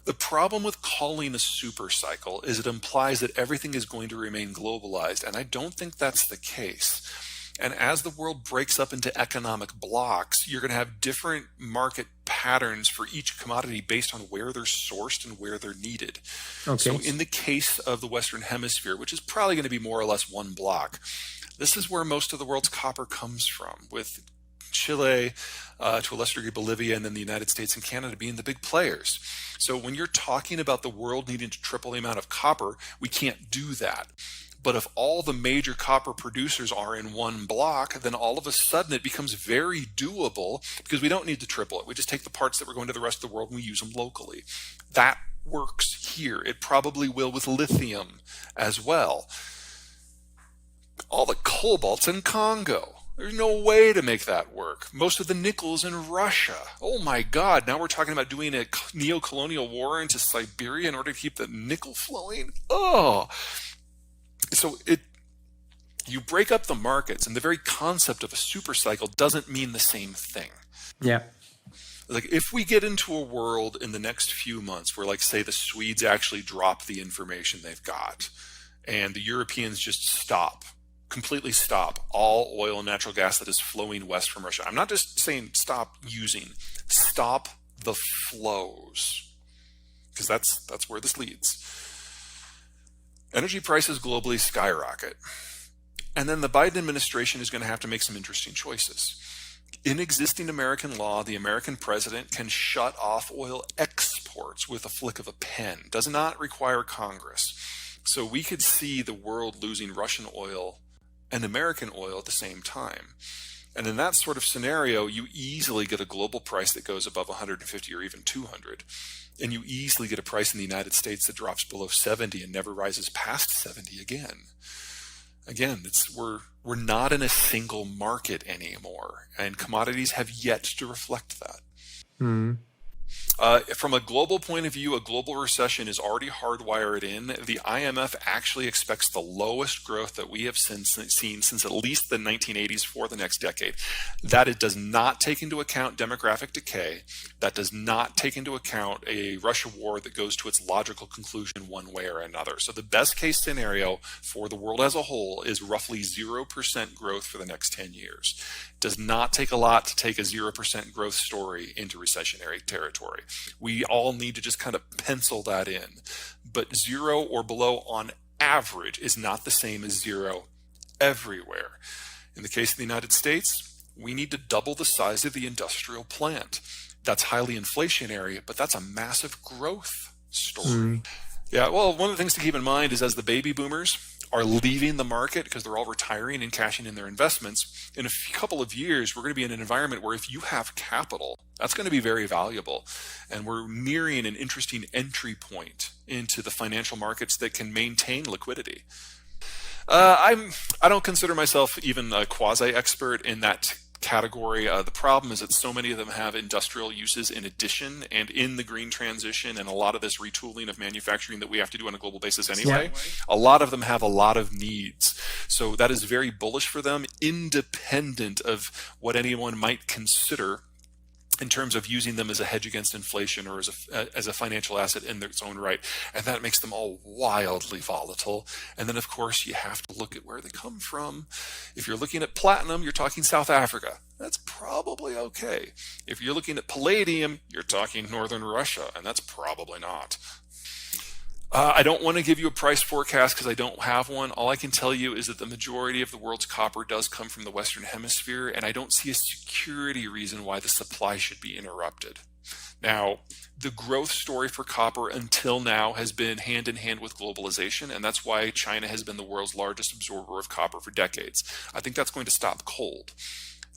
The problem with calling a super cycle is it implies that everything is going to remain globalized, and I don't think that's the case. And as the world breaks up into economic blocks, you're going to have different market patterns for each commodity based on where they're sourced and where they're needed. So Okay. in the case of the Western Hemisphere, which is probably going to be more or less one block, this is where most of the world's copper comes from, with Chile, to a lesser degree Bolivia, and then the United States and Canada being the big players. So when you're talking about the world needing to triple the amount of copper, we can't do that. But if all the major copper producers are in one block, then all of a sudden it becomes very doable because we don't need to triple it. We just take the parts that we're going to the rest of the world and we use them locally. That works here. It probably will with lithium as well. All the cobalt's in Congo. There's no way to make that work. Most of the nickel is in Russia. Oh my God, now we're talking about doing a neo-colonial war into Siberia in order to keep the nickel flowing? Oh! So you break up the markets, and the very concept of a super cycle doesn't mean the same thing. Yeah. Like if we get into a world in the next few months where, like, say the Swedes actually drop the information they've got and the Europeans just completely stop all oil and natural gas that is flowing west from Russia. I'm not just saying stop using, stop the flows, because that's where this leads. Energy prices globally skyrocket. And then the Biden administration is going to have to make some interesting choices. In existing American law, the American president can shut off oil exports with a flick of a pen. Does not require Congress. So we could see the world losing Russian oil and American oil at the same time. And in that sort of scenario, you easily get a global price that goes above 150 or even 200. And you easily get a price in the United States that drops below 70 and never rises past 70 again. Again, we're not in a single market anymore, and commodities have yet to reflect that. Hmm. From a global point of view, a global recession is already hardwired in. The IMF actually expects the lowest growth that we have seen since at least the 1980s for the next decade. That it does not take into account demographic decay. That does not take into account a Russia war that goes to its logical conclusion one way or another. So the best case scenario for the world as a whole is roughly 0% growth for the next 10 years. It does not take a lot to take a 0% growth story into recessionary territory. We all need to just kind of pencil that in. But 0 or below on average is not the same as 0 everywhere. In the case of the United States, we need to double the size of the industrial plant. That's highly inflationary, but that's a massive growth story. Yeah, well, one of the things to keep in mind is as the baby boomers are leaving the market because they're all retiring and cashing in their investments, in a couple of years, we're going to be in an environment where if you have capital, that's going to be very valuable. And we're nearing an interesting entry point into the financial markets that can maintain liquidity. I don't consider myself even a quasi-expert in that category. The problem is that so many of them have industrial uses in addition, and in the green transition and a lot of this retooling of manufacturing that we have to do on a global basis anyway, a lot of them have a lot of needs. So that is very bullish for them, independent of what anyone might consider in terms of using them as a hedge against inflation or as a financial asset in its own right. And that makes them all wildly volatile. And then, of course, you have to look at where they come from. If you're looking at platinum, you're talking South Africa. That's probably okay. If you're looking at palladium, you're talking Northern Russia, and that's probably not. I don't want to give you a price forecast because I don't have one. All I can tell you is that the majority of the world's copper does come from the Western Hemisphere, and I don't see a security reason why the supply should be interrupted. Now, the growth story for copper until now has been hand in hand with globalization, and that's why China has been the world's largest absorber of copper for decades. I think that's going to stop cold.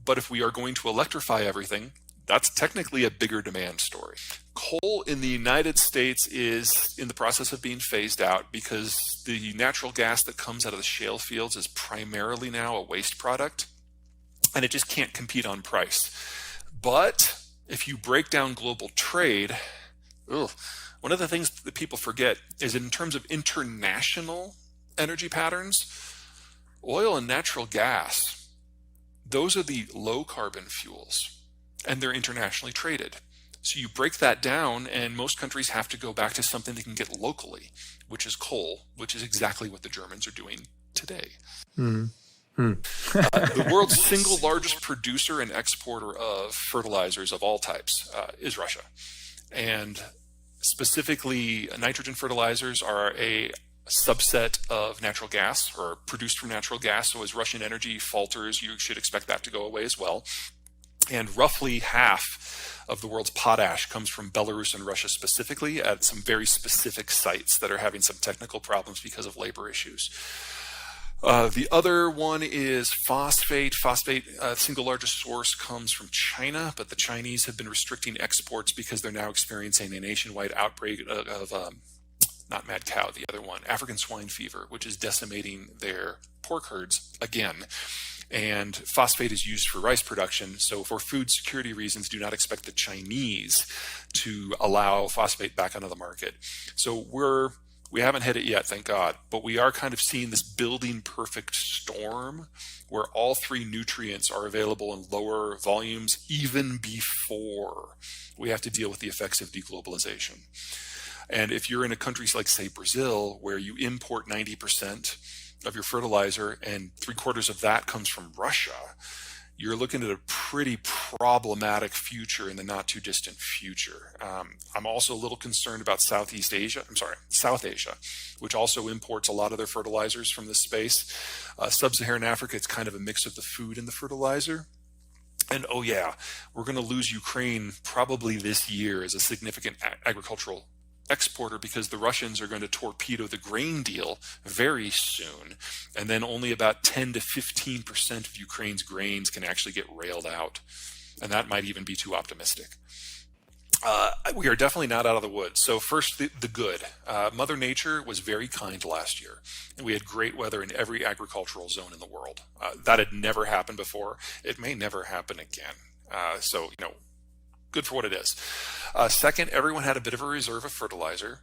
But if we are going to electrify everything, that's technically a bigger demand story. Coal in the United States is in the process of being phased out because the natural gas that comes out of the shale fields is primarily now a waste product, and it just can't compete on price. But if you break down global trade, one of the things that people forget is in terms of international energy patterns, oil and natural gas, those are the low carbon fuels, and they're internationally traded. So you break that down, and most countries have to go back to something they can get locally, which is coal, which is exactly what the Germans are doing today. The world's single largest producer and exporter of fertilizers of all types is Russia. And specifically, nitrogen fertilizers are a subset of natural gas, or produced from natural gas. So as Russian energy falters, you should expect that to go away as well. And roughly half of the world's potash comes from Belarus and Russia specifically, at some very specific sites that are having some technical problems because of labor issues. The other one is phosphate. Phosphate, single largest source, comes from China, but the Chinese have been restricting exports because they're now experiencing a nationwide outbreak of not mad cow, the other one, African swine fever, which is decimating their pork herds again. And phosphate is used for rice production. So for food security reasons, do not expect the Chinese to allow phosphate back onto the market. So we haven't hit it yet, thank God, but we are kind of seeing this building perfect storm where all three nutrients are available in lower volumes even before we have to deal with the effects of deglobalization. And if you're in a country like, say, Brazil, where you import 90% of your fertilizer and 3/4 of that comes from Russia, you're looking at a pretty problematic future in the not too distant future. I'm also a little concerned about South Asia, which also imports a lot of their fertilizers from this space. Sub-Saharan Africa, it's kind of a mix of the food and the fertilizer. And oh yeah, we're going to lose Ukraine probably this year as a significant agricultural exporter, because the Russians are going to torpedo the grain deal very soon, and then only about 10 to 15% of Ukraine's grains can actually get railed out, and that might even be too optimistic. We are definitely not out of the woods. So first, the good. Mother Nature was very kind last year, and we had great weather in every agricultural zone in the world. That had never happened before. It may never happen again. So good for what it is. Second, everyone had a bit of a reserve of fertilizer.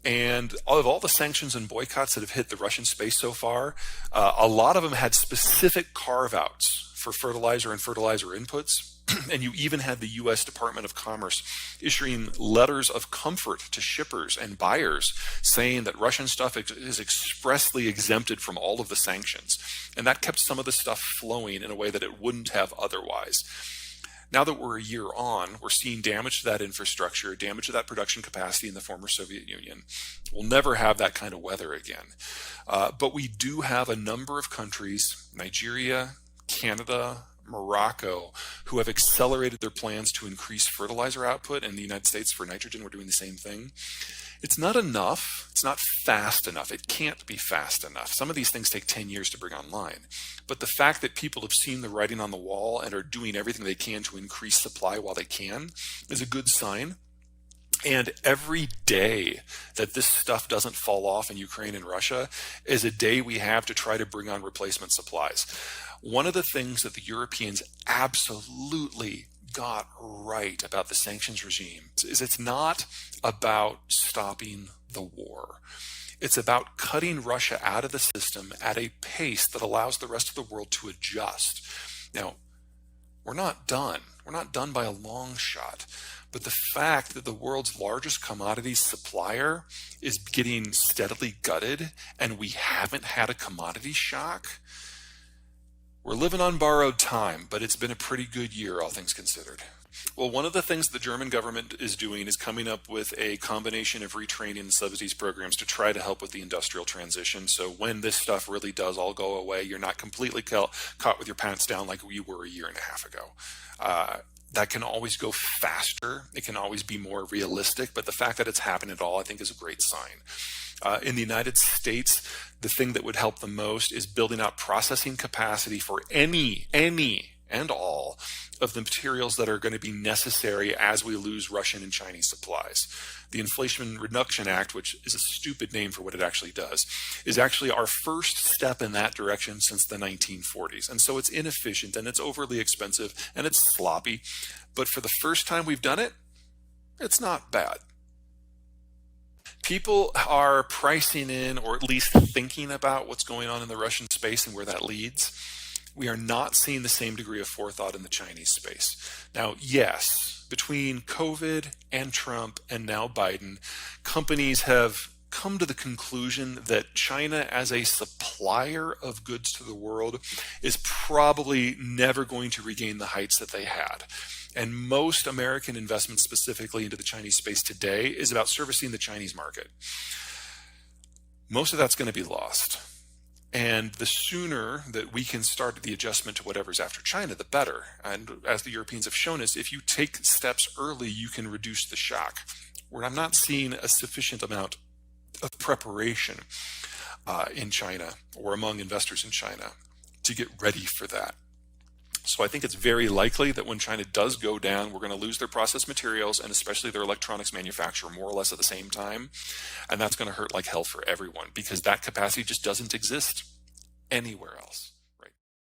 And of all the sanctions and boycotts that have hit the Russian space so far, a lot of them had specific carve-outs for fertilizer and fertilizer inputs. And you even had the U.S. Department of Commerce issuing letters of comfort to shippers and buyers saying that Russian stuff is expressly exempted from all of the sanctions. And that kept some of the stuff flowing in a way that it wouldn't have otherwise. Now that we're a year on, we're seeing damage to that infrastructure, damage to that production capacity in the former Soviet Union. We'll never have that kind of weather again. But we do have a number of countries, Nigeria, Canada, Morocco, who have accelerated their plans to increase fertilizer output. In the United States, for nitrogen, we're doing the same thing. It's not enough. It's not fast enough. It can't be fast enough. Some of these things take 10 years to bring online. But the fact that people have seen the writing on the wall and are doing everything they can to increase supply while they can is a good sign. And every day that this stuff doesn't fall off in Ukraine and Russia is a day we have to try to bring on replacement supplies. One of the things that the Europeans absolutely got right about the sanctions regime is it's not about stopping the war. It's about cutting Russia out of the system at a pace that allows the rest of the world to adjust. Now, we're not done. We're not done by a long shot. But the fact that the world's largest commodities supplier is getting steadily gutted and we haven't had a commodity shock, we're living on borrowed time, but it's been a pretty good year, all things considered. Well, one of the things the German government is doing is coming up with a combination of retraining and subsidies programs to try to help with the industrial transition. So when this stuff really does all go away, you're not completely caught with your pants down like you were a year and a half ago. That can always go faster. It can always be more realistic, but the fact that it's happened at all, I think, is a great sign. In the United States, the thing that would help the most is building out processing capacity for any and all of the materials that are going to be necessary as we lose Russian and Chinese supplies. The Inflation Reduction Act, which is a stupid name for what it actually does, is actually our first step in that direction since the 1940s. And so it's inefficient and it's overly expensive and it's sloppy. But for the first time we've done it, it's not bad. People are pricing in, or at least thinking about, what's going on in the Russian space and where that leads. We are not seeing the same degree of forethought in the Chinese space. Now, yes, between COVID and Trump and now Biden, companies have come to the conclusion that China as a supplier of goods to the world is probably never going to regain the heights that they had. And most American investment specifically into the Chinese space today is about servicing the Chinese market. Most of that's going to be lost. And the sooner that we can start the adjustment to whatever's after China, the better. And as the Europeans have shown us, if you take steps early, you can reduce the shock. Where I'm not seeing a sufficient amount of preparation in China or among investors in China to get ready for that. So I think it's very likely that when China does go down, we're going to lose their processed materials and especially their electronics manufacturer more or less at the same time. And that's going to hurt like hell for everyone because that capacity just doesn't exist anywhere else.